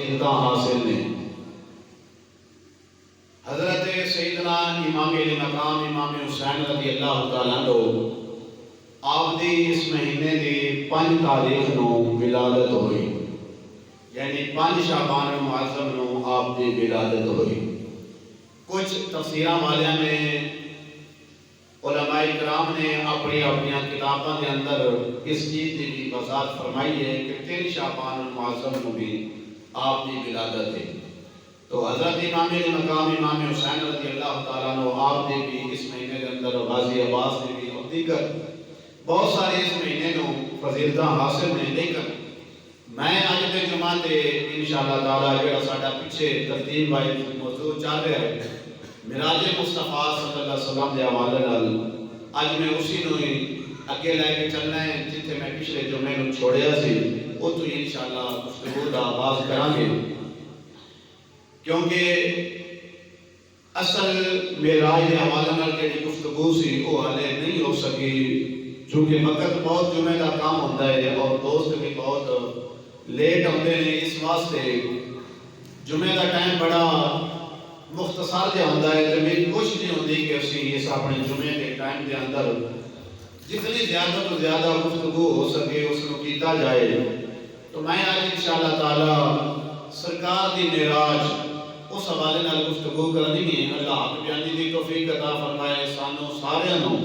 فضیلتاں حاصل نے۔ حضرت سیدنا امام علی مقام امام حسین رضی اللہ تعالیٰ عنہ آپ دی اس مہینے دی 5 تاریخ نو ولادت ہوئی، یعنی 5 شعبان المعظم نو آپ دی ولادت ہوئی۔ کچھ تفسیراں والیاں نے علماء کرام نے اپنی کتاباں کے اندر اس چیز کی بھی وضاحت فرمائی ہے کہ 3 شعبان المعظم کو بھی آپ کی ولادت ہے۔ تو حضرت امام علی مقام امام حسین رضی اللہ تعالیٰ عنہ آپ نے بھی اس مہینے کے اندر غازی عباس نے بھی اور دیگر بہت سارے اس مہینے نو فضیلتاں حاصل نے، لیکن میں اج دے جمعہ تے انشاءاللہ تعالیٰ جڑا ساڈا پیچھے ترتیب وائی موضوع چل رہا ہے معراج مصطفیٰ صلی اللہ علیہ وسلم دے حوالے نال، اج میں اسی نو ہی اگے لے کے چلنا ہے جتھے میں پچھلے جمعے نو چھوڑیا سی اوتھوں انشاءاللہ گفتگو دا آغاز کراں گے، کیونکہ اصل معراج دے حوالے نال جڑی گفتگو سی وہ حالے نہیں ہو سکی، چونکہ وقت بہت جمعے کا کام ہوتا ہے اور دوست بھی بہت لیٹ ہوتے ہیں، اس واسطے جمعے کا ٹائم بڑا مختصر جہا ہوتا ہے۔ تو میری کوشش نہیں ہوتی کہ اسی اس اپنے جمعے کے ٹائم کے اندر جتنی زیادہ تو زیادہ گفتگو ہو سکے اس کو کیتا جائے۔ تو میں آج انشاءاللہ تعالی سرکار دی معراج اس حوالے نال گفتگو کرنی ہے۔ اللہ حق بیانی دی توفیق عطا فرمائے، سانو سارے نو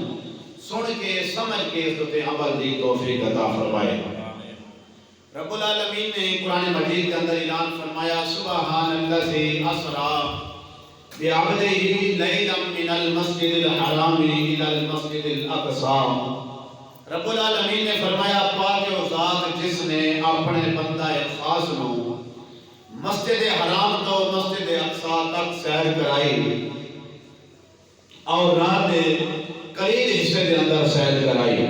سن کے سمجھ کے اس تے عمل دی توفیق عطا فرمائے۔ رب العالمین نے قرآن مجید کے اندر اعلان فرمایا سبحان الذی اسری بعبدہ لیلا من المسجد الحرام الی المسجد الاقصی۔ رب العالمین نے فرمایا پاک و ذات جس نے اپنے بندہ خاص نو مسجد حرام تو مسجد اقصی تک سیر کرائی اور رات دے قلیل حصے دے اندر سیر کرائی۔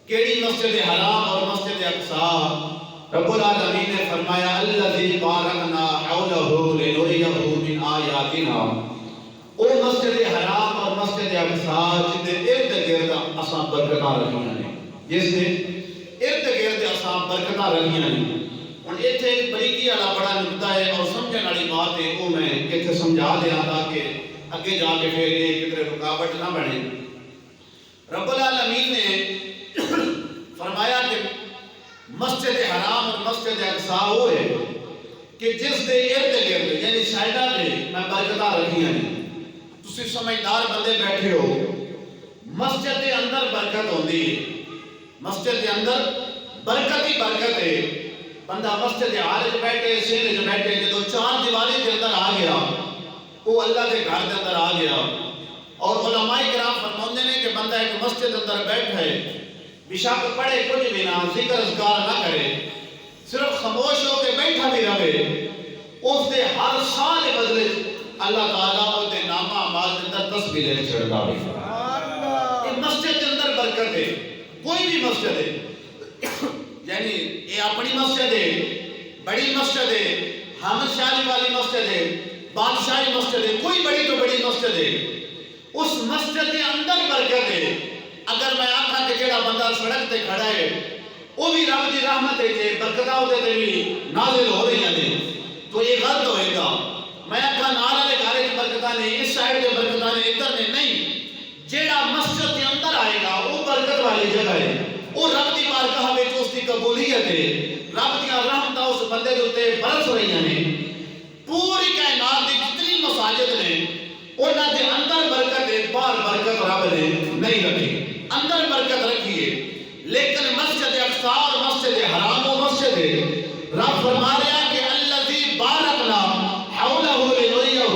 کیڑی مسجد حرام اور مسجد اقصی؟ رب العالمین نے فرمایا الذی بارکنا حولہ لنریہ من آیاتنا، او مسجد حرام اور مسجد اقصی جس دے ارد گرد اساں برکتاں رکھیاں نے، جس دے ارد گرد اساں برکتاں رکھیاں نے۔ ہن ایتھے ایک بریکی والا بڑا نقطہ ہے اور سمجھن والی بات ہے، وہ میں ایتھے سمجھا دیاں تاکہ اگے جا کے پھر یہ کدھر رکاوٹ نہ بنے۔ رب العالمین نے فرمایا کہ مسجد حرام اور مسجد اقصی وہ ہے کہ جس دے ارد گرد یعنی سائڈاں تے میں برکتاں رکھیاں ہیں۔ تسی سمجھدار بندے بیٹھے ہو، مسجد دے اندر برکت ہوندی ہے، مسجد دے اندر برکت ہی برکت ہے۔ بندہ مسجد حال وچ بیٹھے سین وچ بیٹھے جدوں چار دیواری دے اندر آ گیا وہ اللہ کے گھر دے اندر آ گیا۔ اور علماء کرام فرماتے ہیں کہ بندہ ایک مسجد اندر بیٹھا ہے، بشک پڑھے کچھ بھی نہ، ذکر اذکار نہ کرے، صرف خاموش ہو کے بیٹھا بھی رہے، اس دے ہر سال بدلے اللہ تعالیٰ اس دے نامہ اعمال کے اندر تسبیح لے چھڑتا بھی۔ یہ مسجد کے اندر برکت ہے، کوئی بھی مسجد ہے، یعنی یہ اپنی مسجد ہے، بڑی مسجد ہے، حامد شاہی والی مسجد ہے، بادشاہی مسجد ہے، کوئی بڑی تو بڑی مسجد ہے، اس مسجد کے اندر برکت ہے۔ اگر میں آکھاں کہ جڑا بندہ سڑک تے کھڑا ہے وہ بھی رب دی رحمت ہے کہ برکتاں دے تے بھی نازل ہو رہی ہیں تو یہ غلط ہوئے گا۔ میں آکھاں نال والے گھر وچ برکتاں نے، اس سائڈ تے برکتاں نے، ادھر نے نہیں، جیڑا مسجد کے اندر آئے گا وہ برکت والی جگہ ہے، وہ رب دی بارگاہ وچ اس دی قبولیت ہے، رب دی رحمتاں اس بندے دے اوتے برس رہی ہیں۔ پوری کائنات دی جتنی مساجد نے انہاں دے اندر برکت ہے، باہر برکت رب نے نہیں رکھی، اندر برکت رکھی ہے۔ لیکن مسجد اقصی اور مسجد حرام و مسجد ہے، رب فرما رہا کہ الذی بارکنا حولہ لنریہ،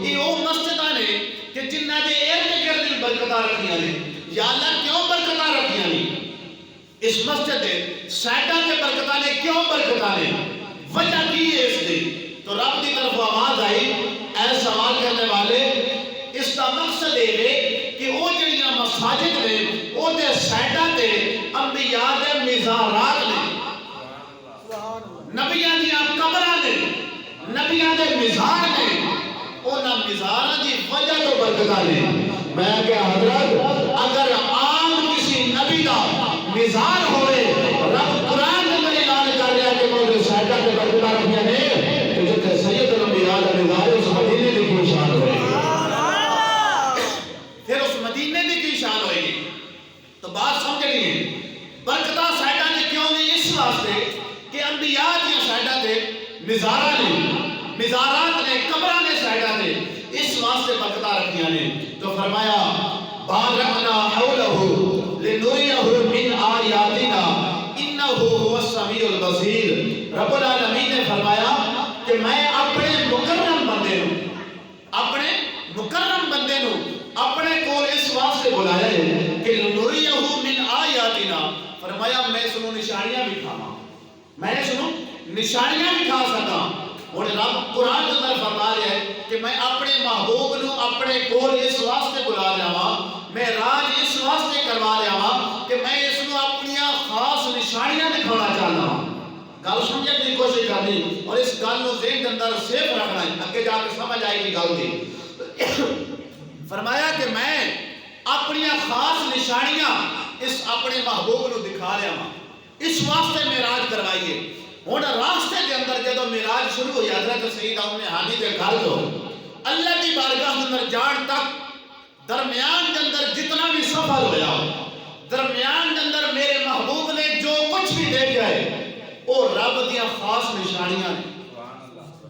یہ وہ مسجداں نے کہ جنہاں دے ارد گرد برکتاں رکھیاں نے۔ یا اللہ کیوں برکتاں رکھیاں نے؟ اس مسجد دے سائڈاں تے برکتاں نے، کیوں برکتاں نے؟ وجہ کی ہے اس دی؟ تو رب دی طرف آواز آئی، اے سوال کرنے والے، اس کا مقصد ہے کہ وہ جڑیاں مساجد نے وہ دے سائڈاں تے انبیاء دے مزارات نے، نبیاں دیاں قبراں نے، نبیاں دے مزار نے، انہاں مزاراں دی وجہ تو برکتاں نے۔ میں کہ حضرت اگر عام کسی نبی دا مزار ہوئے، رب قرآن میں اعلان کر رہا کہ وہ دے سائڈاں تے برکتاں رکھیاں نے، مزارہ نے، مزارات نے، قبراں نے سائڈاں نے اس واسطے برکتاں رکھیاں نے۔ تو فرمایا بارکنا حولہ لنریہ من آیاتنا انہ هو السمیع البصیر۔ رب العالمین نے فرمایا کہ میں اپنے مکرم بندے نوں، اپنے مکرم بندے نوں اپنے کول اس واسطے بلایا ہے کہ لنریہ من آیاتنا، فرمایا میں سنوں نشانیاں دکھاواں، میں سنوں نشانیاں دکھا سکاں۔ اور رب قرآن کے اندر فرما رہا ہے کہ میں اپنے محبوب نوں اپنے کول اس واسطے بلا رہا ہاں، میں راج اس واسطے کروا رہا ہاں کہ میں اس نوں اپنی خاص نشانیاں دکھانا چاہتا ہوں۔ گل سمجھنے کی کوشش کرنی اور اس گل نوں ذہن کے اندر سیف رکھنا ہے، اگے جا کے سمجھ آئے گی گل دی۔ فرمایا کہ میں اپنی خاص نشانیاں اس اپنے محبوب نوں دکھا رہا ہاں، اس واسطے معراج کروائیے۔ ہوں راستے کے اندر جدو معراج شروع ہوئی حضرت سیدہ ام ہانی کے گھر تو اللہ کی بارگاہ کے اندر جان تک درمیان کے اندر جتنا بھی سفر ہویا، درمیان کے اندر میرے محبوب نے جو کچھ بھی دیکھا ہے وہ رب دیاں خاص نشانیاں نے،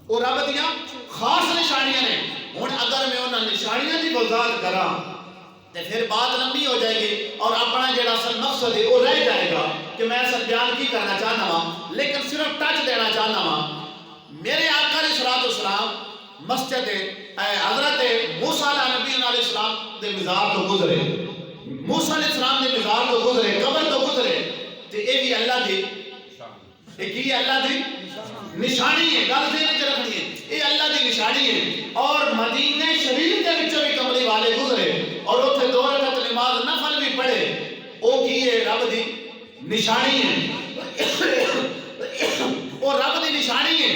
وہ رب دیاں خاص نشانیاں نے۔ ہوں اگر میں انہاں نشانیاں دی وضاحت کراں تو پھر بات لمبی ہو جائے گی اور اپنا جڑا اصل مقصد ہے وہ رہ جائے گا کہ میں اصل بیان کی کرنا چاہنا ہوں، لیکن صرف ٹچ دینا چاہنا ہوں۔ میرے آقا علیہ الصلوۃ والسلام مسجد حضرت موسیٰ علیہ السلام دے مزار تو گزرے، موسیٰ علیہ السلام دے مزار تو گزرے، قبر تو گزرے، تو یہ بھی اللہ دی، یہ اللہ دی نشانی ہے، گل ذہن وچ رکھنی ہے، یہ اللہ دی نشانی ہے۔ اور مدینہ شریف دے وچوں بھی کملی والے گزرے اور اتنے 2 رکعت نماز نفل بھی پڑھے، وہ کی ہے رب دی نشانی ہے، وہ رب دی نشانی ہے۔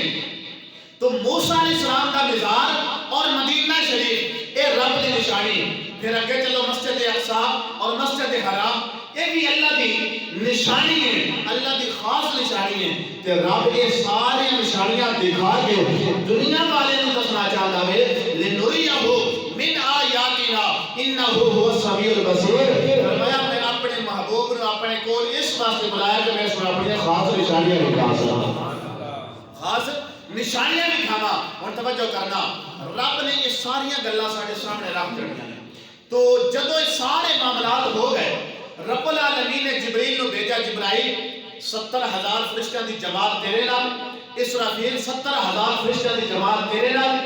تو موسیٰ علیہ السلام کا مزار اور مدینہ شریف یہ رب دی نشانی ہے۔ پھر اگے چلو مسجد اقصی اور مسجد حرام، یہ بھی اللہ دی نشانی ہے، اللہ دی خاص نشانی ہے۔ تے رب یہ ساری نشانیاں دکھا کے دنیا والے نے دسنا چاہتا ہے لنریہ من آیاتنا انہ هو السمیع البصیر۔ فرمایا میں اپنے محبوب نے اپنے کول اس واسطے بلایا کہ میں اس کو اپنی خاص نشانیاں دکھا سکاں، خاص نشانیاں دکھاواں۔ اور توجہ کرنا، رب نے یہ ساری گلاں ساڈے سامنے رکھ دتیاں ہیں۔ تو جدو یہ سارے معاملات ہو گئے، رب العالمین نے جبریل نو بھیجا، جبرائیل 70,000 فرشتیاں دی جماعت تیرے نال، اسرافیل 70,000 فرشتیاں دی جماعت تیرے نال،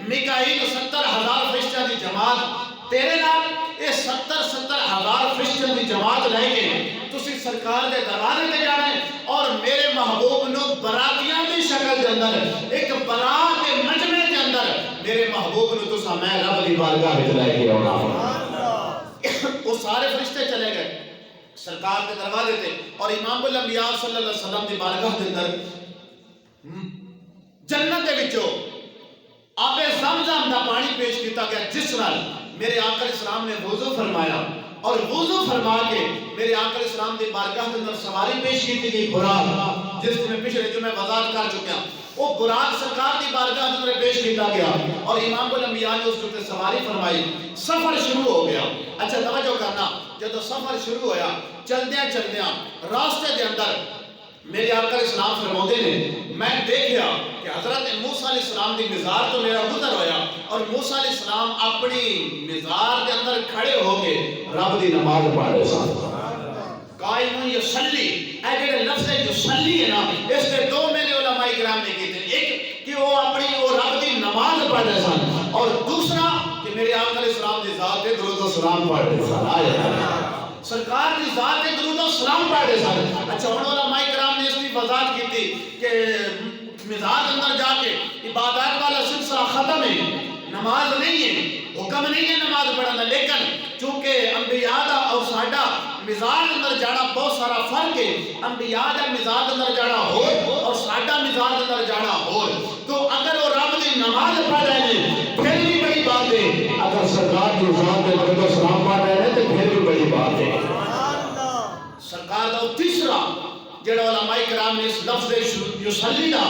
میکائیل 70,000 فرشتیاں دی جماعت تیرے نال، یہ 70,000 فرشتیاں دی جماعت لے کے تسی سرکار دے دروازے تے جانا ہے اور میرے محبوب نو براتیاں دی شکل دے اندر ایک برات کے مجمع دے اندر میرے محبوب نو تسا میں رب دی بارگاہ وچ لے کے آنا۔ وہ سارے فرشتے چلے گئے سرکار کے دروازے تے اور امام الانبیاء صلی اللہ علیہ وسلم دی بارگاہ دے اندر جنت دے وچوں آب زمزم دا پانی پیش کیتا گیا، جس نال میرے آقا علیہ السلام نے وضو فرمایا اور وضو فرما کے میرے آقا علیہ السلام دی بارگاہ دے اندر سواری پیش کی گئی، براق، جس میں پچھلے جو میں وضاحت کر چکا ہوں، وہ براق سرکار دی بارگاہ دے اندر پیش کیتا گیا اور امام الانبیاء نے اس کو سواری فرمائی، سفر شروع ہو گیا۔ اچھا توجہ کرنا، جب سفر شروع ہویا چلدیاں چلدیاں راستے دے اندر میرے آقا علیہ السلام فرماتے ہیں میں دیکھیا کہ حضرت موسیٰ علیہ السلام دی مزار تو میرا گزر ہویا اور موسیٰ علیہ السلام اپنی مزار کے اندر کھڑے ہو کے رب دی نماز پڑھ رہے سن۔ قائم یصلی، اے جڑے لفظ یصلی ہے نا، اس کے 2 میں نے علماء کرام نے کہتے ہیں، ایک کہ وہ اپنی وہ رب دی نماز پڑھ رہے سن اور دوسرا کہ میرے آقا علیہ السلام دی ذات پہ درود و سلام پڑھ رہے سن، سرکار کی ذات پہ درود و سلام پڑھ رہے سن۔ اچھا ہن علماء کرام نے اس کی وضاحت کی تھی کہ مزار اندر جا کے عبادات والا سلسلہ ختم ہے، نماز نہیں ہے، حکم نہیں ہے نماز پڑھنا، لیکن چونکہ انبیاء دا اور ساڈا مزار اندر جانا بہت سارا فرق ہے، انبیاء دا مزار اندر جانا ہو اور ساڈا مزار اندر جانا ہو، تو اگر وہ رب دی نماز پڑھ رہے ہیں پھر بھی بڑی بات ہے، اگر سرکار کی ذات پہ درود و سلام پڑھ رہے ہیں تو پھر بھی بڑی بات ہے۔ سرکار دا تیسرا جڑا علماء کرام نے اس لفظ یصلی دا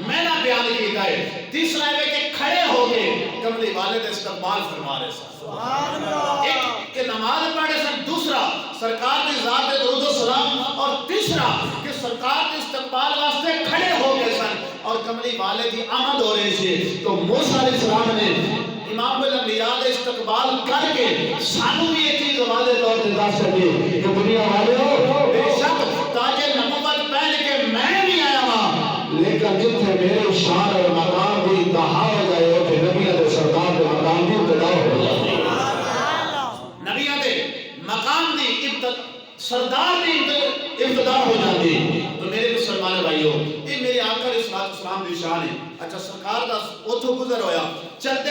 معنی بیان کیتا ہے، تیسرا ہے کہ کھڑے ہو کے کملی والے کا استقبال فرما رہے سن، ایک کہ نماز پڑھ رہے سن، دوسرا سرکار کی ذات درود و سلام، اور تیسرا کہ سرکار کے استقبال واسطے کھڑے ہو گئے سن اور کملی والے کی آمد ہو رہی تھی تو موسیٰ علیہ السلام نے امام الانبیاء کا استقبال کر کے سانو بھی یہ چیز واضح طور سے دس سکے کہ دنیا والے ہو بے شک تاج نبوت پہن کے میں بھی آیا ہوں، لیکن جتنے میرے شان اور مقام بھی انتہا ہو گئے ہوتے نبیوں کے سردار کے مقام بھی ابتدا ہو جاتے نبیوں کے مقام دی سردار دی ابتدا ہو جاتی تو میرے مسلمان بھائیو یہ میرے آقا علیہ السلام دی شان ہے۔ اچھا سرکار دا اتھو گزر ہویا چلتے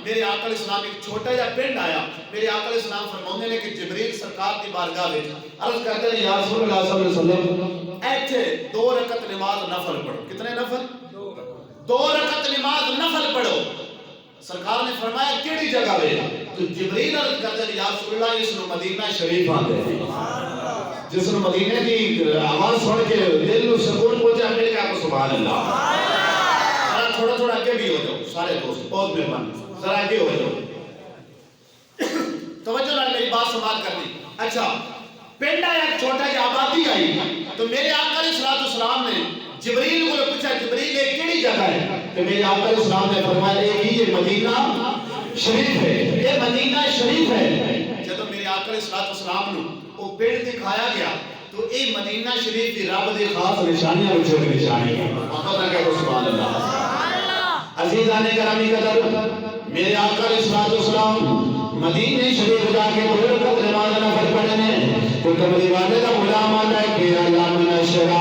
میرے آقا علیہ السلام ایک چھوٹا جا پنڈ آیا، میرے آقا علیہ السلام فرمانے نے کہ جبریل سرکار دی بارگاہ میں عرض کرتے ہیں یا رسول اللہ صلی اللہ علیہ وسلم ایتھے 2 رکعت نماز نفل پڑھو۔ کتنے نفل؟ 2 رکعت نماز نفل پڑھو۔ سرکار نے فرمایا کیڑی جگہ ہے؟ تو جبریل عرض کرتے ہیں یا رسول اللہ اس نے مدینہ شریف آتے ہیں، جس نے مدینہ کی آواز سن کے دل کو سکون پہنچا میرے کہا کو سبحان اللہ۔ ذرا تھوڑا آگے بھی ہو جاؤ سارے دوست، بہت مہربانی، ذرا آگے ہو جاؤ، توجہ نال میری بات سماعت کرنی۔ اچھا پنڈا ایک چھوٹا جا آبادی آئی تو میرے آقا علیہ السلام نے جبریل کو پوچھا جبریل یہ کیڑی جگہ ہے؟ تو میرے آقا علیہ السلام نے فرمایا یہ مدینہ شریف ہے، یہ مدینہ شریف ہے۔ جب میرے آقا علیہ السلام نے وہ پیڑ دکھایا گیا تو اے مدینہ شریف کی رب دی خاص نشانیاں وچوں دی نشانی ہے۔ محمد نہ کہو سبحان اللہ۔ عزیزان گرامی قدر میرے آقا علیہ السلام مدینہ شریف جا کے 2 رکعت نماز نفل پڑھنے تو کملی والے کا غلام آتا ہے کہ اللہ من شرع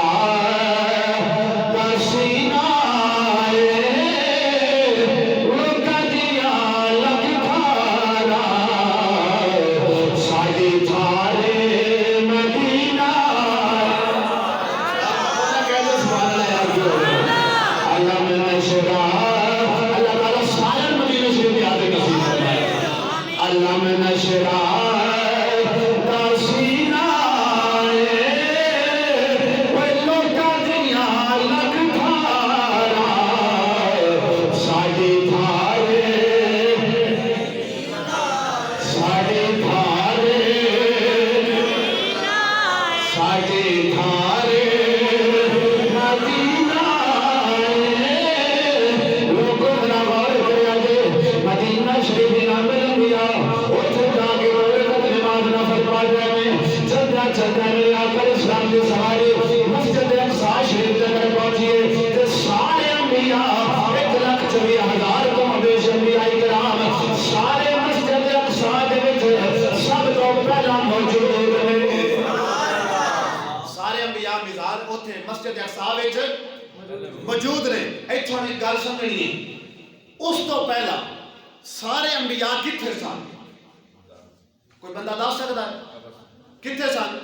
موجود نے۔ ایتھوں نے گل سمجھنی ہے اس تو پہلا سارے انبیاء کتھے سن؟ کوئی بندہ دس سکتا ہے کتھے سن؟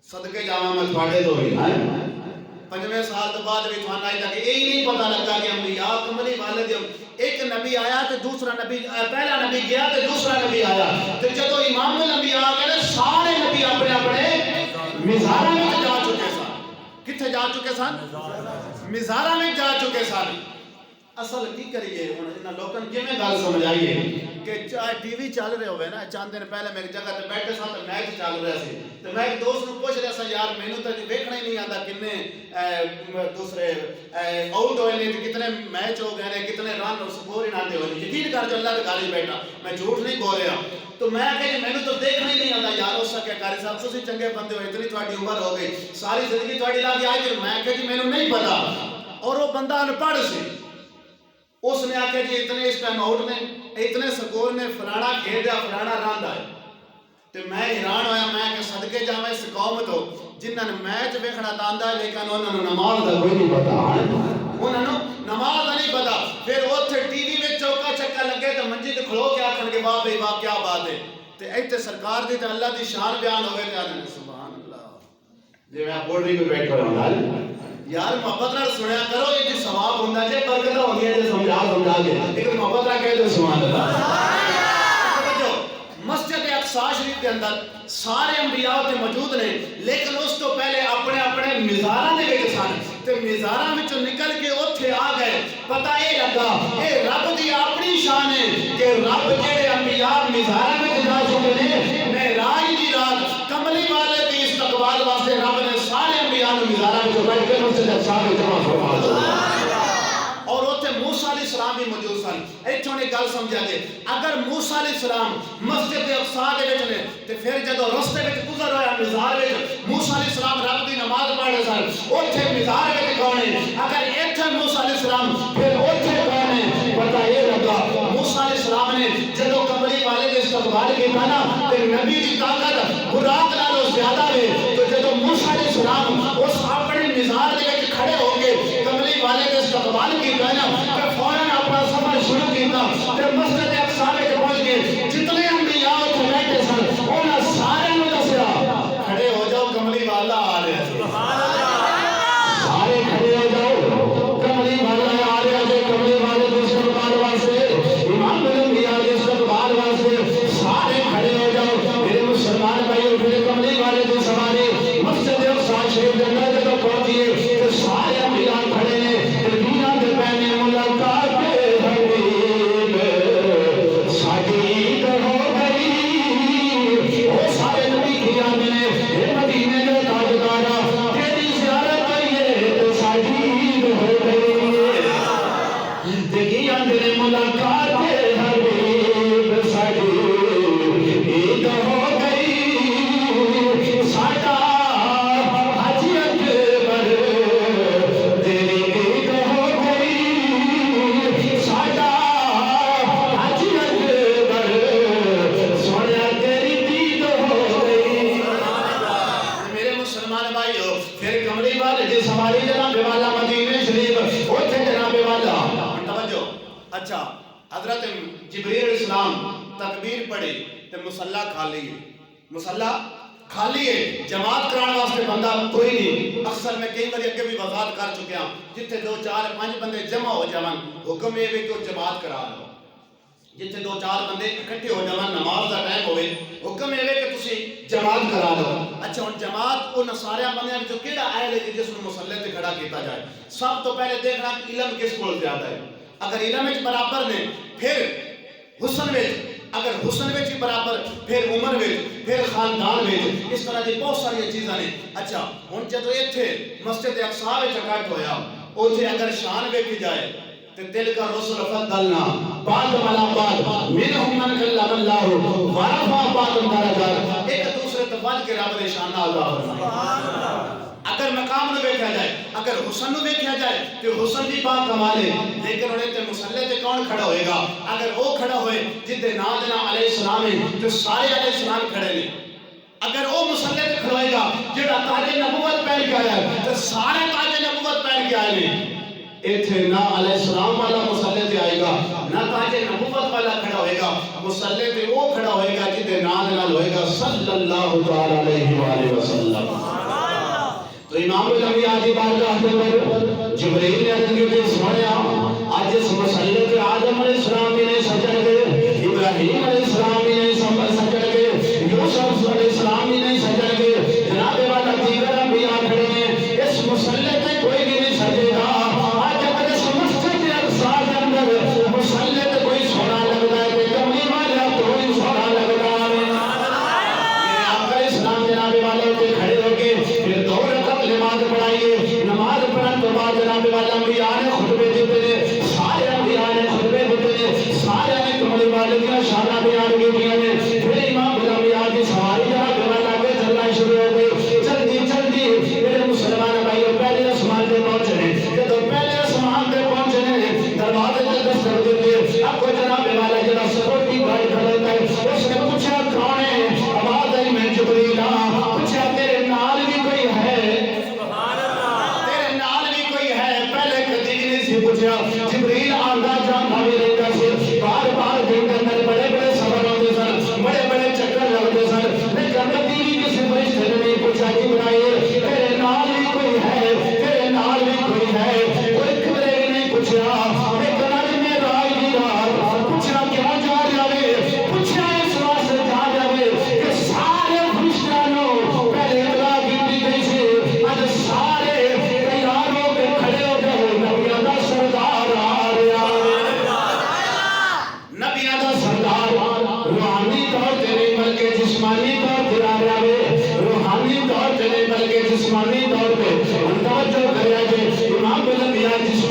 صدقے جاواں میں تھوڑے تو ہی 5ویں سال تو بعد بھی تھوڑا آئی تک یہی نہیں پتہ لگا کہ انبیاء کملی والے دے ایک نبی آیا تو دوسرا نبی پہلا نبی گیا تو دوسرا نبی آیا تو جدو امام الانبیاء آ گئے سارے نبی اپنے اپنے مزارہ میں جا چکے سن۔ کتھے جا چکے سن؟ مزارہ میں جا چکے سن۔ اصل کی کریے انہاں لوگوں نے کیویں گل سمجھائیے کہ ٹی وی چل رہے ہوئے نا چند دن پہلے میں ایک جگہ تے بیٹھے سا تے میچ چل رہا سی تے میں ایک دوست نو پوچھ رہا سا یار مینوں تے ویکھنا ہی نہیں آندا کنے دوسرے آؤٹ ہوئے نے کتنے میچ ہو گئے نے کتنے رن اور سکور انہاں دے ہوئے یقین کر جو اللہ دے گھر بیٹھا میں جھوٹ نہیں بول رہا تو میں کہ مینوں تو دیکھنا ہی نہیں آندا یار اس کا قاری صاحب تسی چنگے بندے ہو اتنی تہاڈی عمر ہو گئی ساری زندگی تہاڈی لا کے آئی میں کہ جی مینوں نہیں پتا اور وہ بندہ ان پڑھ سی اس نے آکے جی اتنے اس ٹائم آؤٹ نے اتنے سکور نے فلانا کھیل دیا فلانا راند آئے تو میں حیران ہویا میں کہ صدقے جاویں اس قومت ہو جنہاں نے میچ ویکھنا تاندا ہے لیکن انہاں نوں نماز دا کوئی نہیں پتا انہاں نوں نماز دا نہیں پتا پھر اوتھے ٹی وی وچ چوکا چھکا لگے تے منجی تے کھلو کے آکھن کے واہ بھئی واہ کیا بات ہے تے ایتھے سرکار دی تے اللہ دی شان بیان ہوے تے آکھن سبحان اللہ جی میں بورڈری پہ بیٹھ کر ہوں یار محبت نال سنیا کرو یہ جو ثواب ہوندا جے برکت ہوندی ہے جے سمجھا کے لیکن محبت نال کہہ دو سبحان اللہ۔ مسجد اقصی شریف کے اندر سارے انبیاء تے موجود نے لیکن اس تو پہلے اپنے اپنے مزاراں دے وچ سن تے مزاراں وچوں نکل کے اوتھے آ گئے پتہ اے لگا اے رب دی اپنی شان ہے کہ رب جڑے انبیاء مزاراں وچ جا چکے نے معراج دی رات کملی والے دی استقبال واسطے رب نے سارے انبیاء نوں مزاراں وچوں کڈھ کے مسجد چاہے جمع فرما دو اور اتنے موسیٰ علیہ السلام بھی موجود سن ایتھوں نے گل سمجھا دے اگر موسیٰ علیہ السلام مسجد اقصیٰ دے وچ نے تے پھر جدو رستے وچ گزر ہویا مزار وچ موسیٰ علیہ السلام رب دی نماز پڑھ رہے سن اوتھے مزار وچ کون ہے اگر ایتھے موسیٰ علیہ السلام پھر اوتھے کون ہے پتہ یہ لگا موسیٰ علیہ السلام نے جدو کملی والے دے استقبال کیتا نا تے نبی دی طاقت براق نالوں زیادہ ہے تو جدو موسیٰ علیہ السلام اس اپنے مزار دے وچ کھڑے ہو کے کملی والے دے استقبال کیتا نا تے فوراً اپنا سفر شروع کیتا تے مسجد اقصیٰ وچ پہنچ کے جتنے انبیاء اوتھے بیٹھے سن انہاں سارے نوں دسیا کھڑے ہو جاؤ کملی والا آ رہا ہے سبحان اللہ سارے کھڑے ہو جاؤ کملی والا آ رہا ہے کملی والے دے استقبال واسطے امام الانبیاء دے استقبال واسطے سارے کھڑے ہو جاؤ میرے مسلمان بھائیو پھر کملی والے دے سوارے مسجد اقصیٰ شریف دے اندر جدوں پہنچیے تے سارے انبیاء کھڑے نے تے میاں دے پہنے ملاقات حبیب ساڈی عید ہو گئی وہ سارے نبی کی آمد نے اے مدینے دے تاجدارا تیری زیارت ہوئی ہے تے ساڈی عید ہو گئی تے کی آمد نے ملاقات حبیب ساڈی عید ہو گئی ساڈا حج اکبر تیری عید ہو گئی ساڈا حج اکبر سونا تیری عید ہو گئی میرے مسلمان بھائیو پھر کملی والے دی سواری جناب والا مدینے شریف اوتھے جناب والا توجہ اچھا حضرت جبریل علیہ السلام تکبیر پڑھی تے مصلی خالی ہے مصلی خالی ہے جماعت کران واسطے بندہ کوئی نہیں اکثر میں کئی بار اگے بھی وضاحت کر چکیا جتھے 2 4 5 بندے جمع ہو جاون حکم یہ ہے کہ جماعت کرا لو جتھے 2 4 بندے اکٹھے ہو جاون نماز دا ٹائم ہوے حکم یہ ہے کہ تسی جماعت کرا لو اچھا ہن جماعت ان سارے بندیاں وچوں کیڑا اہل ہے جس نوں مصلی تے کھڑا کیتا جائے سب تو پہلے دیکھنا کہ علم کس کول زیادہ ہے اگر علم وچ برابر نے پھر حسن وچ اگر حسن وچ بھی برابر پھر عمر وچ پھر خاندان وچ اس طرح دی بہت ساری چیزاں نے اچھا ہن جدوں ایتھے مسجد اقصیٰ وچ اکٹھ ہویا اوتھے اگر شان ویکھی جائے تے دل کا رسول فضلنا بعد والا بعد منہم من کلم اللہ ورفع بعد درجات ایک دوسرے تے ود کے رب نے شان عطا فرمایا اگر مقام نو ویکھیا جائے اگر حسن نو ویکھیا جائے تے حسن بھی با کمال ہے لیکن انہیں تے مصلی تے کون کھڑا ہوئے گا اگر وہ کھڑا ہوئے جدے نادنا علیہ السلام ہے تو سارے علیہ السلام کھڑے نے اگر وہ مصلی تے کھڑوئے گا جڑا تاج نبوت پہن کے آیا ہے تو سارے تاج نبوت پہن کے آئے نے ایتھے نہ علیہ السلام والا مصلی تے آئے گا نہ تاج نبوت والا کھڑا ہوئے گا مصلی تے وہ کھڑا ہوئے گا جدے نادنا ہوئے گا صلی اللہ تعالی علیہ وآلہ وسلم تو امام الانبیاء دی بارگاہ دے اندر جبرائیل نے عرض کی سنیا اج اس مصلی تے آدم علیہ السلام نے سجن گئے ابراہیم علیہ السلام نے سجن گئے یوسف علیہ السلام نے سجن گئے جناب والا دیگر انبیاء کھڑے ہیں اس مصلی تے کوئی بھی نہیں سجے گا آج اگر اس مسجد اقصیٰ کے اندر مصلی تے کوئی سونا لگتا ہے تے کملی والا کوئی سونا لگتا ہے میرے آقا اسلام جناب والے تے کھڑے ہو کے پھر دو رکعت نماز پڑھائیے نماز پڑھن تو بعد جناب والا انبیاء نے خطبے دیتے ہیں سارے انبیاء نے خطبے دیتے ہیں سارے نے کملی والے کی شانہ بیان کی نے پھر امام الانبیاء کی سواری جناب والا کے چلنا شروع ہو گئی جلدی جلدی میرے مسلمان بھائیوں پہلے آسمان پہ پہنچنے جب پہلے آسمان پہ پہنچنے دروازے سے دستک دیتے اب کو جناب والا جناب سکورٹی گارڈ کھڑا ہوتا ہے اس نے پوچھا کون ہے آواز آئی میں جبریل پوچھا تیرے نال بھی کوئی ہے تیرے نال بھی کوئی ہے پہلے کدی نہیں سی پوچھا جبریل آندا جاندا بھی رہتا سی بار بار دن کے اندر بڑے بڑے سفر ہوتے سن بڑے بڑے چکر لگتے سن لیکن کبھی بھی کسی فرشتے نے نہیں پوچھا جبرائیل تیرے نال بھی کوئی ہے تیرے نال بھی کوئی ہے کوئی کبھی نہیں پوچھا لیکن آج میں رائے دی رات پوچھا کیا جا رہا ہے پوچھا اس واسطے جا رہا ہے کہ سارے فرشتوں پہلے اطلاع کی گئی سی آج سارے تیار ہو کے کھڑے ہو گئے نبیوں کا سردار آ رہے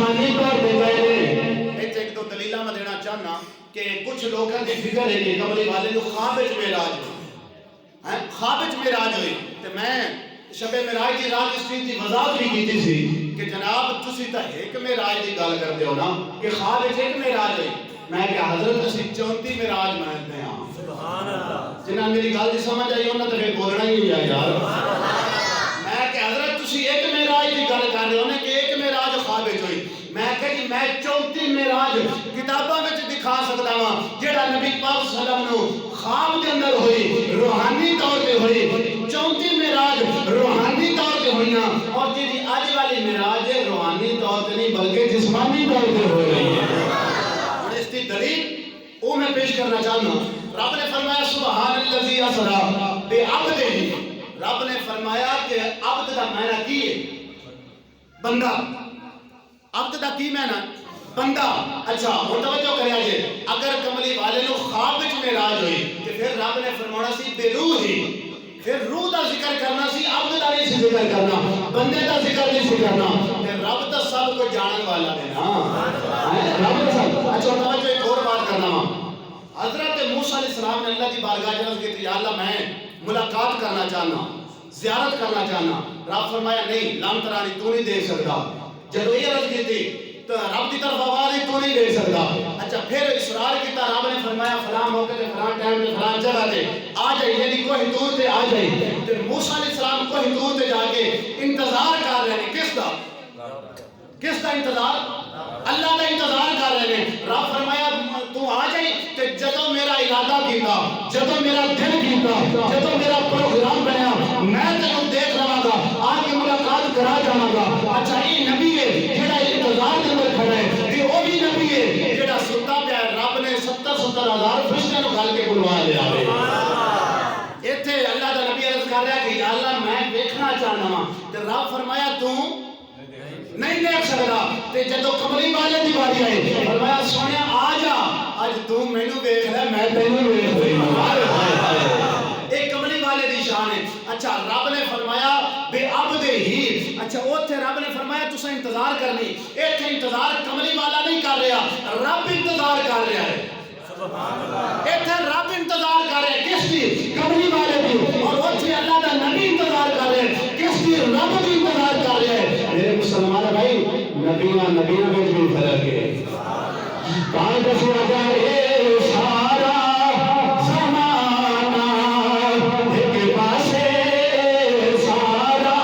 جسمانی طور پہ گئے نے۔ ایک دو دلیلہ میں دینا چاہنا کہ کچھ لوگوں کی فکر ہے کہ کملی والے کو خواب وچ معراج ہوئی، خواب وچ معراج ہوئی۔ تے میں شب معراج دی رات اس چیز دی وضاحت بھی کیتی سی کہ جناب تسی تا ایک معراج دی گل کردے ہو نا کہ خواب وچ ایک معراج ہوئی، میں کہ حضرت اسی 34 معراج مناتے ہیں۔ سبحان اللہ، جنہاں میری گل دی سمجھ آئی انہاں تے بولنا ہی ہے یار۔ میں کہ حضرت تسی ایک معراج دی گل کر رہے ہو نا کہ ایک معراج خواب وچ ہوئی، میں کہ جی میں 34 معراج کتاباں وچ دکھا سکدا ہاں جیڑا نبی پاک صلی اللہ علیہ وسلم نو خواب دے اندر ہوئی، روحانی طور تے ہوئی۔ 34 معراج روحانی طور تے ہوئیاں، اور جی اج والی معراج روحانی طور تے نہیں بلکہ جسمانی طور تے ہو رہی ہے۔ اور اس کی دلیل وہ میں پیش کرنا چاہتا ہوں۔ رب نے فرمایا سبحان الذی اسری بعبدہ، رب نے فرمایا کہ عبد کا معنی کی ہے؟ بندہ۔ عبد کا کی معنی؟ بندہ۔ اچھا ہن توجہ کریا جے، اگر کملی والے نو خواب وچ معراج ہوئی تے پھر رب نے فرمانا سی بے روح ہی، پھر روح دا ذکر کرنا سی، عبد دا نہیں سی ذکر کرنا، بندے دا ذکر نہیں سی کرنا۔ تے رب تا سب کو جانن والا ہے نا، رب دا سب۔ اچھا توجہ ایک اور بات کرنا وا، حضرت موسیٰ علیہ السلام نے اللہ کی بارگاہ عرض کی یا اللہ میں ملاقات کرنا چاہنا، زیارت کرنا چاہنا۔ رب فرمایا نہیں، لم ترانی، تو نہیں دیکھ سکتا۔ جب یہ عرض کی تھی تو رب کی طرف آواز ہے تو نہیں دیکھ سکتا۔ اچھا پھر اصرار کیتا، رب نے فرمایا فلاں موقع تے فلاں ٹائم تے فلاں جگہ تے آ جائے، یعنی کوئی دور تے آ جائے۔ تے موسیٰ علیہ السلام کوئی دور تے جا کے انتظار کر رہے ہیں، کس دا؟ کس دا انتظار؟ اللہ دا انتظار کر رہے ہیں۔ رب فرمایا تو آ جائے تے جدوں میرا ارادہ کیتا، جدوں میرا دل کیتا، جدوں میرا پروگرام بنیا، میں تینوں دیکھ لواں گا، آ کے ملاقات کرا جاواں گا۔ اچھا یہ نبی ہے جڑا انتظار دے اندر کھڑا ہے، یہ وہ بھی نبی ہے جڑا ستا پیا ہے۔ رب نے 70 ہزار فرشتیاں نوں گھل کے بلوا لیا ہے۔ ایتھے اللہ دا نبی عرض کر رہا کہ یا اللہ میں دیکھنا چاہنا ہاں، تے رب فرمایا تو نہیں دیکھ سکتا۔ تے جدوں کملی والے دی باری آئی فرمایا سونیا آ جا، اج تو مینوں ویکھ لے میں تینوں ویکھ رہی ہوں۔ ایک کملی والے دی شان ہے۔ اچھا رب نے فرمایا بے عبدہ ہی، اچھا اوتھے رب نے فرمایا تساں انتظار کرنی، ایتھے انتظار کملی والا نہیں کر رہا، رب انتظار کر رہا ہے۔ سبحان اللہ، ایتھے رب انتظار کر رہا ہے، کس دی؟ کملی والے دی، اور اوتھے اللہ دا نبی انتظار کر رہا ہے، کس دی؟ رب بھی انتظار کر رہا ہے۔ میرے مسلمان بھائی نبیاں میں بھی فرق ہے۔ کہاں دسیا جائے سارا زمانہ ایک پاسے، سارا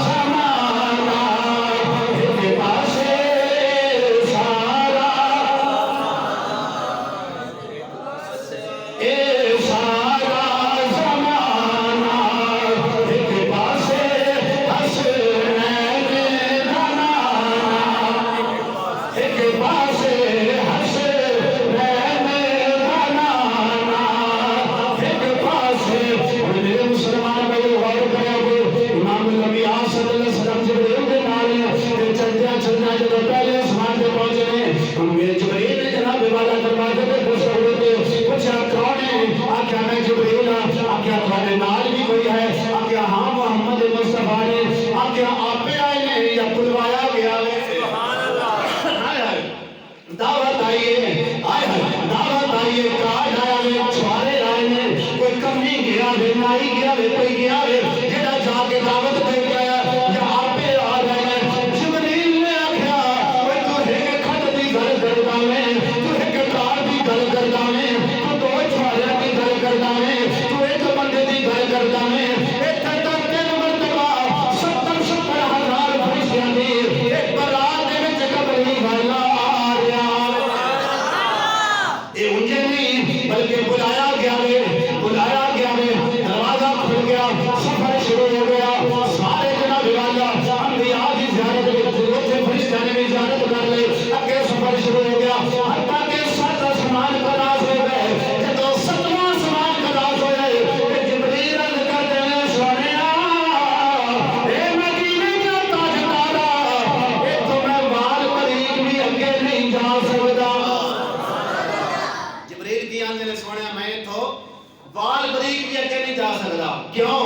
زمانہ ایک پاسے، سارا اے سارا زمانہ ایک پاسے، حسنین نانا ایک پاسے، دعوت آئیے، دعوت آئیے، کارڈ آیا وے، چھوارے آئے نے، کوئی کمی گیا وے، نائی گیا وے، کوئی گیا وے، جڑا جا کے دعوت دے گیا یا آپے آ رہے ہیں۔ جبریل نے آکھیا اوے تو ایک کھٹ دی گل کردا ویں، تو ایک کار دی گل کردا ویں، تو دو چھوارے دی گل کردا ویں، تو ایک بندے دی گل کردا ویں، ایتھے تک 3 مرتبہ 70 ہزار فرشتیاں دی ایک برات دے وچ کملی والا بلکہ بلایا گیا وے، دروازہ کھل گیا، سفر شروع ہو گیا۔ سارے جناب والا انبیاء کی زیارت اوتھے فرشتیاں نے بھی زیارت کر لئی، اگے سفر شروع ہو گیا، حتیٰ کہ 7 آسمان کا راز ہو گئے۔ جدوں 7واں آسمان کا راز ہوئے کہ جبریل عرض کرتے ہیں سونیا اے مدینے دا تاجدارا، اے تو میں وال باریک بھی اگے نہیں جا سکدا۔ جبریل کی آندے نے سونیا میں تو وال بریک بھی اگے نہیں جا سکتا، کیوں؟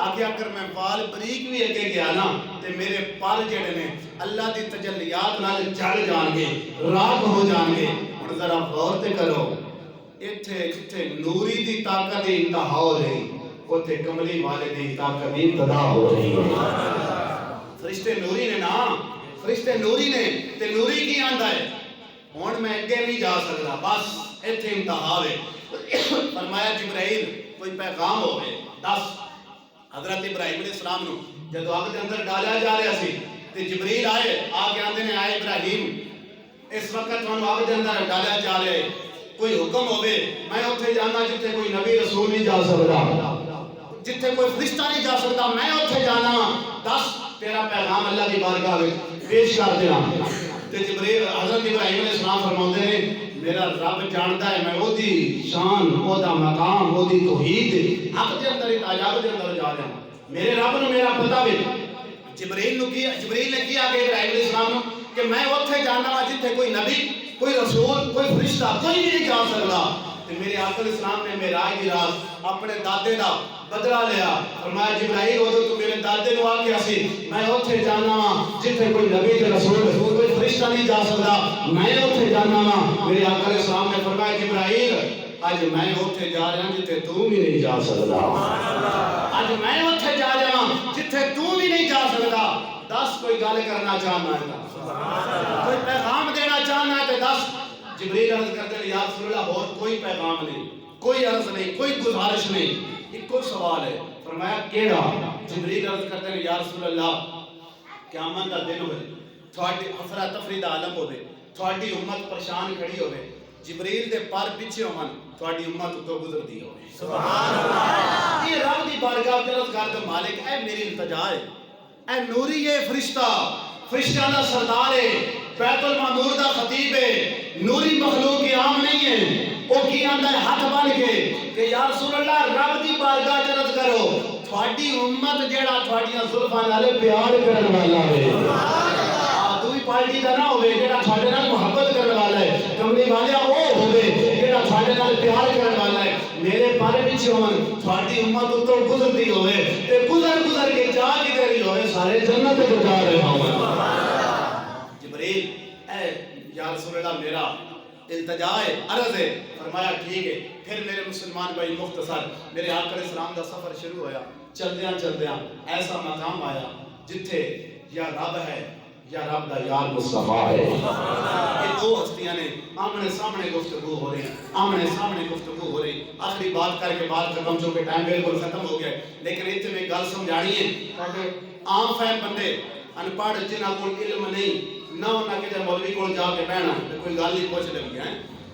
آگے اگر میں وال بریک بھی اگے گیا نا تے میرے پر جڑے نے اللہ دی تجلیات نال جڑ جان گے، راک ہو جان گے۔ ہن ذرا غور تے کرو، ایتھے جتھے نوری دی طاقت دی انتہا ہو رہی، اوتھے کملی والے دی طاقت دی ابتدا ہو رہی ہے۔ فرشتے نوری نے نا، فرشتے نوری نے، تے نوری کی آندا ہے ہن میں اگے نہیں جا سکدا، بس ایتھے انتہا ہے۔ فرمایا جبرائیل کوئی پیغام ہوئے دس۔ حضرت ابراہیم علیہ السلام نو جدو آگ دے اندر ڈالا جا رہا سی تے جبریل آئے، آگے آندے نے آئے ابراہیم اس وقت تھانوں آگ دے اندر ڈالا جا رہا ہے، کوئی حکم ہوئے میں اتھے جانا جتھے کوئی نبی رسول نہیں جا سکتا، جتھے کوئی فرشتہ نہیں جا سکتا، میں اتھے جانا، دس تیرا پیغام اللہ کی بارگاہ میں پیش کر دینا۔ تے جبریل حضرت ابراہیم علیہ السلام فرماتے ہیں میرا رب جانتا ہے میں وہ دی شان، وہ دا مقام، وہ دی توحید حق دے اندر عجاب دے اندر جا رہا ہوں، میرے رب نے میرا پتہ بھی۔ جبریل نے کیا کہ ابراہیم علیہ السلام نے کہ میں اتھے جانا وا جتھے کوئی نبی، کوئی رسول، کوئی فرشتہ کوئی بھی نہیں جا سکتا۔ تے میرے آقا علیہ السلام نے معراج دی رات اپنے دادے دا بدلہ لیا، فرمایا جبرائیل اودوں تو میرے دادے نو آکھیا سی میں اتھے جانا وا جتھے کوئی نبی تے رسول کوئی فرشتہ نہیں جا سکتا، میں اتھے جانا وا۔ میرے آقا علیہ السلام نے فرمایا جبرائیل اج میں اتھے جا رہا جتھے تو بھی نہیں جا سکتا، اج میں اتھے جا رہا ہوں جتھے تو بھی نہیں جا سکتا۔ دس کوئی گل کرنا چاہنا ہے، کوئی پیغام دینا چاہنا ہے تے دس۔ جبریل عرض کرتے ہیں یا رسول اللہ اور کوئی پیغام نہیں، کوئی عرض نہیں، کوئی گزارش نہیں، ایک کو سوال ہے۔ فرمایا کیڑا؟ جبریل عرض کرتے ہیں یا رسول اللہ قیامت دا دن ہوئے، تھوڑی افراتفری دا عالم ہوئے، تھوڑی امت پریشان کھڑی ہوئے، جبریل دے پر پیچھے ہومن تھوڑی امت تو گزر دی ہوئے۔ سبحان اللہ! یہ رب دی بارگاہ عرض کرتے مالک اے میری التجا ہے، اے نوری یہ فرشتہ، فرشتہ دا سردار ہے، بیت المعمور دا خطیب ہے، نوری مخلوق کی عام نہیں ہے، وہ کی آندہ ہے ہاتھ بن کے کہ یا رسول اللہ رب دی بارگاہ عرض کرو تھوڑی امت جیڑا تھوڑیاں زلفاں نالے پیار کرن والا ہے، دوئی پارٹی دا نہ ہوئے جیڑا تھوڑے نال محبت کرن والا ہے، کملی والے وہ ہوئے جیڑا تھوڑے نال پیار کرن والا ہے، میرے پارے پیچھے ہون تھوڑی امت اتوں گزرتی ہوئے تے گزر گزر کے جا کی دری ہوئے سارے جنت کو جا رہے ہوں۔ جبریل اے یا رسول اللہ میرا التجا ہے، عرض ہے، فرمایا ٹھیک ہے۔ پھر میرے مسلمان بھائی مختصر میرے آقا علیہ السلام دا سفر شروع ہویا، چلدیاں چلدیاں ایسا مقام آیا جتھے یا رب ہے یا رب دا یار مصطفیٰ ہے۔ یہ دو ہستیاں نے آمنے سامنے گفتگو ہو رہی ہیں، آمنے سامنے گفتگو ہو رہی۔ آخری بات کر کے بات ختم چونکہ ٹائم بالکل ختم ہو گیا، لیکن اتنے میں گل سمجھانی ہے تاکہ عام فہم بندے ان پڑھ جنہاں کو علم نہیں نہ انہاں کے مولوی کو جا کے بہنا کوئی گل نہیں پوچھ لگی ہے۔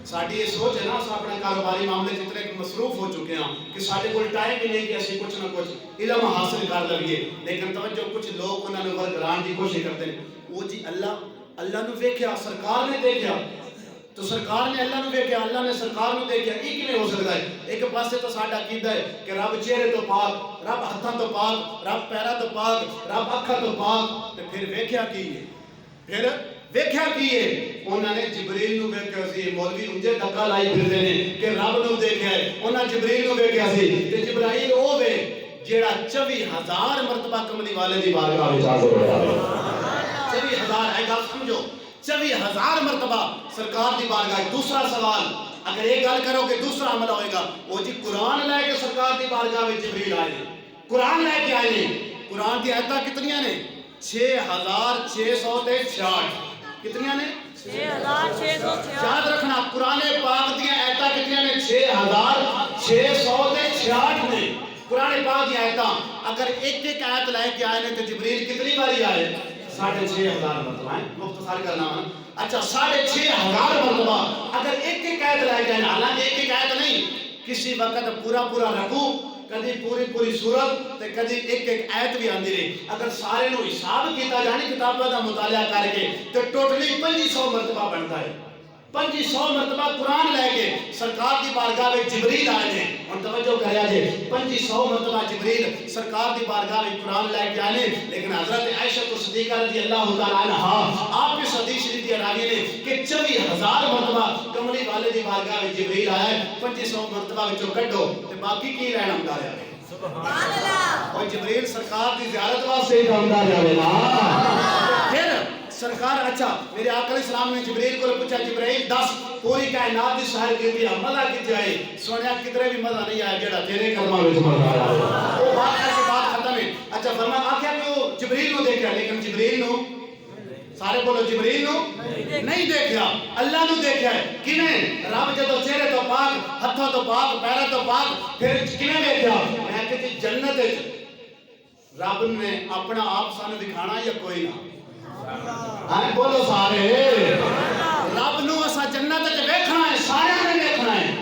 ساڈی یہ سوچ ہے نا اساں اپنے کاروباری معاملے جتنے مصروف ہو چکے ہیں کہ ساڈے کول ٹائم ہی نہیں کہ اسی کچھ نہ کچھ علم حاصل کر لئیے، لیکن توجہ کچھ لوگ انہوں نے ورگران کی کوشش کرتے ہیں وہ جی اللہ نے دیکھیا، سرکار نے دیکھیا، تو سرکار نے اللہ نے دیکھیا، اللہ نے سرکار نے دیکھیا، ایک نہیں ہو سکتا ہے۔ ایک پاسے تو ساڈا عقیدہ ہے کہ رب چہرے تو پاک، رب ہتھاں تو پاک، رب پیراں تو پاک، رب اکھاں تو پاک، تے پھر ویکھیا کی ہے؟ پھر ویکھیا کی ہے؟ انہوں نے جبریل نو ویکھیا سی، مولوی انجے دھکا لائی پھردے نے کہ رب نو دیکھیا ہے، انہاں جبریل نو ویکھیا سی، تے جبرائیل او وے جیڑا 24,000 مرتبہ کملی والے دی بارگاہ وچ حاضر ہویا ہے۔ 24,000 ہے گل سمجھو، 24,000 مرتبہ سرکار دی بارگاہ۔ دوسرا سوال اگر یہ گل کرو کہ دوسرا عمل ہوئے گا وہ جی قرآن لے کے سرکار دی بارگاہ میں جبریل آئے ہیں، قرآن لے کے آئے ہیں۔ قرآن کی آیتاں کتنیاں نے؟ 6,666 کتنیاں نے؟ 6,666 یاد رکھنا قرآن پاک دی آیتاں کتنیاں نے؟ 6,666 نے قرآن پاک دی آیتاں۔ اگر ایک ایک آیت لے کے آئے نے تو جبریل کتنی باری آئے؟ 6,500 مرتبہ ہیں، مختصر کرنا ہے۔ اچھا 6,500 مرتبہ اگر ایک ایک آیت لے جائیں، حالانکہ ایک ایک آیت نہیں، کسی وقت پورا پورا رکوع، کدی پوری پوری سورت تے کدی ایک ایک آیت بھی آندی رہی، اگر سارے نو حساب کیتا جانے کتاباں دا مطالعہ کر کے تو ٹوٹلی 2500 مرتبہ بنتا ہے۔ 2500 مرتبہ قرآن لے کے سرکار دی بارگاہ میں جبریل آئے ہیں، اور توجہ کریا جے 2500 مرتبہ جبریل سرکار دی بارگاہ میں قرآن لے کے آئے، لیکن حضرت عائشہ صدیقہ رضی اللہ تعالیٰ عنہا آپ کے حدیث شریف کی راوی نے کہ 24,000 مرتبہ کملی والے دی بارگاہ میں جبریل آیا ہے، 2500 مرتبہ وچوں کڈو تے باقی کی رہنا ہوندا ہے۔ اور جبریل سرکار دی زیارت واسطے جاندا جاوے نا پھر سرکار اچھا میرے آقا علیہ السلام نے جبریل کو پوچھا جبریل دس پوری کائنات دی سیر کیتی مزہ کتے آئے سنیا کدھر بھی مزہ نہیں آیا جڑا تیرے کلمہ وچ مزہ آیا وہ بات کر کے بات ختم ہے اچھا فرمایا آکھیا کہ وہ جبریل نو دیکھا لیکن جبریل نو سارے بولو جبریل نو نہیں دیکھا اللہ نو دیکھا ہے کیویں رب جدوں چہرے تو پاک ہتھوں تو پاک پیراں تو پاک پھر کیویں دیکھا میں کہ جنت وچ رب نے اپنا آپ سانو دکھانا یا کوئی نہ ہاں بولو سارے رب نو اسا جنت وچ ویکھنا ہے سارے نے ویکھنا ہے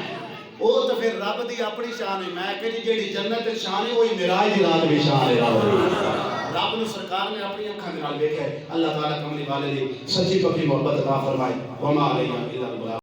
او تو پھر رب دی اپنی شان ہے میں کہ جیڑی جنت وچ شان ہے وہی معراج دی رات بھی شان ہے رب نو سرکار نے اپنی اکھاں دے نال ویکھیا ہے اللہ تعالی کملی والے دی سچی پکی محبت عطا فرمائے وما علینا الا البلاغ